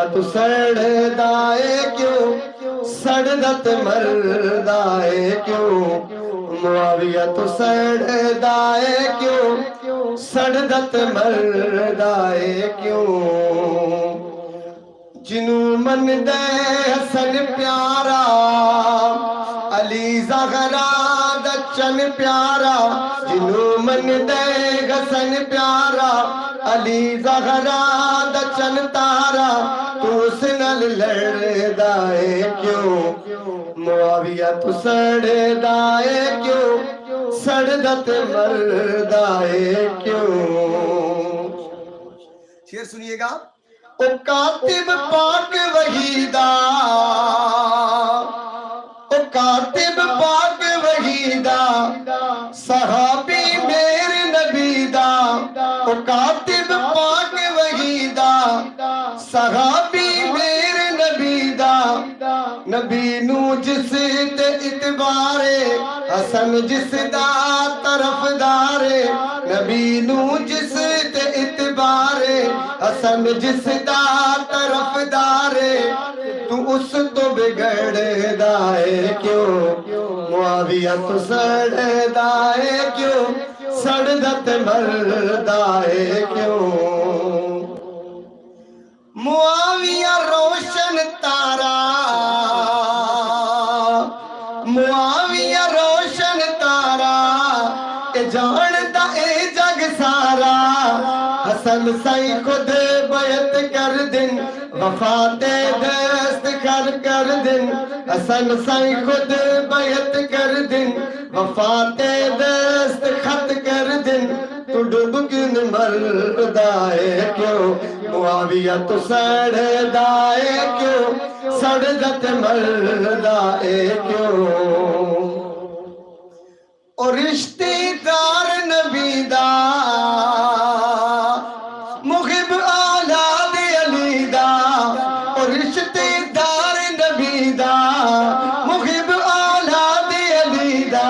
معاویہ تو سڑدا ہے کیوں سڑدت مردا ہے کیوں معاویہ تو سڑدا ہے کیوں سڑدت مردا ہے کیوں جنوں من دے حسن پیارا علی زہرا دا چن پیارا جنوں من دے حسن پیارا علی زہرا دا چن تارا تو اس نال لڑدا ہے کیوں معاویہ تو سڑدا ہے کیوں سڑدت مردا ہے کیوں شعر سنیے گا او کاتب پاک وحیدہ او کاتب پاک وحیدہ صحابی میرے نبی دا او کاتب پاک وحیدہ صحابی میرے نبی دا نبی نو جس تے اتبارے حسن جس دا طرف دارے نبی نو جس تے اتبارے حسن جس دا طرف دارے تو اس تو بگڑ دائے کیوں معاویہ تو سڑدا ہے کیوں سڑدت مردا ہے کیوں معاویہ روشن تارا معاویہ روشن تارا اے جاندا اے جگ سارا حسن سائی خود بیعت کر دن وفات دست کر دن حسن سائی خود بیعت کر دن وفات دست خط کر دن تو ڈوب کن مردا ہے کیوں معاویہ تو سڑدا ہے کیوں سڑدت مردا ہے کیوں اور رشتے دار نبی دا محب اولاد علی دا اور رشتے دار نبی دا محب اولاد علی دا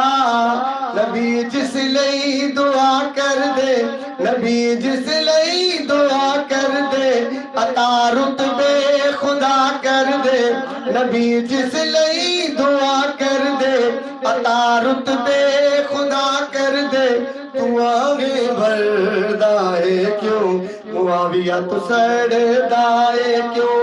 نبی جس لئی دعا کر دے نبی جس لئی دعا کر دے عطا رتبے خدا کر دے نبی جس لئی دعا کر دے عطا رتبے خدا کر دے تو آگے بڑھدا ہے کیوں معاویہ تو سڑدا ہے کیوں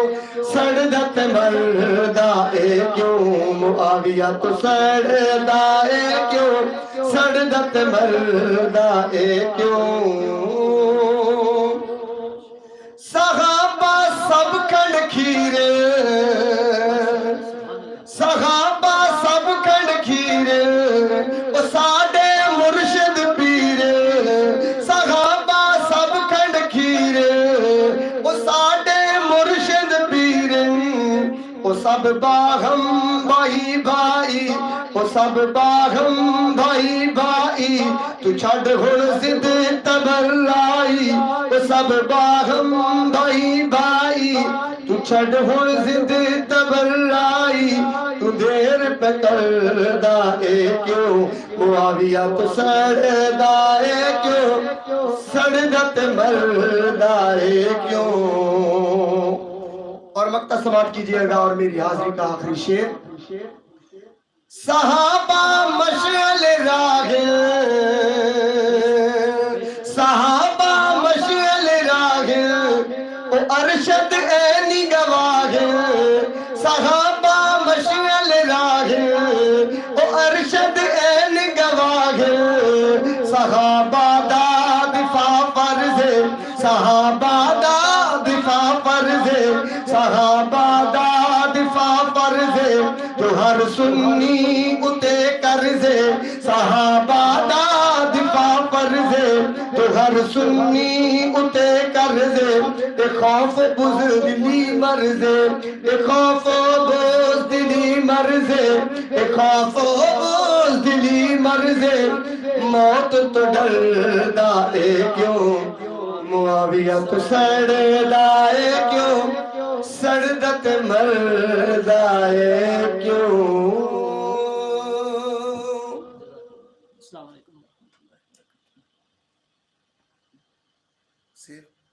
سڑدت مردا ہے کیوں معاویہ تو سڑدا ہے کیوں سڑدت مردا ہے کیوں صحابہ سب کھڑ کھیرے صحابہ سب کھڑ کھیرے او ساڈے مرشد پیر صحابہ سب کھڑ کھیرے او ساڈے مرشد پیر او سب باہم بھائی بھائی او سب باہم بھائی بھائی تو چھڑ ہن زد تبرائی او سب باہم بھائی بھائی تو چھڑ ہن زد تبرائی تو دیر پہ کردا ہے کیوں معاویہ تو سڑدا ہے کیوں سڑدت مردا ہے کیوں اور مقطع سماعت کیجئے گا اور میری حاضری کا آخری شعر صحابہ مشعل راہ صحابہ مشعل راہ او ارشد عینی گواہ صحابہ مشعل راہ او ارشد عین گواہ صحابہ دا دفاع فرض صحابہ دا دفاع فرض صحابہ دا دفاع فرض جو ہر سنی اتے قرض صحابہ دا دفاع فرض جو ہر سنی اتے قرض اے خوف بزدلی مرض اے خوف بزدلی مرض اے خوف بزدلی مرض موت تو ڈردا ہے کیوں معاویہ تو سڑدا ہے کیوں سڑدت مردا ہے کیوں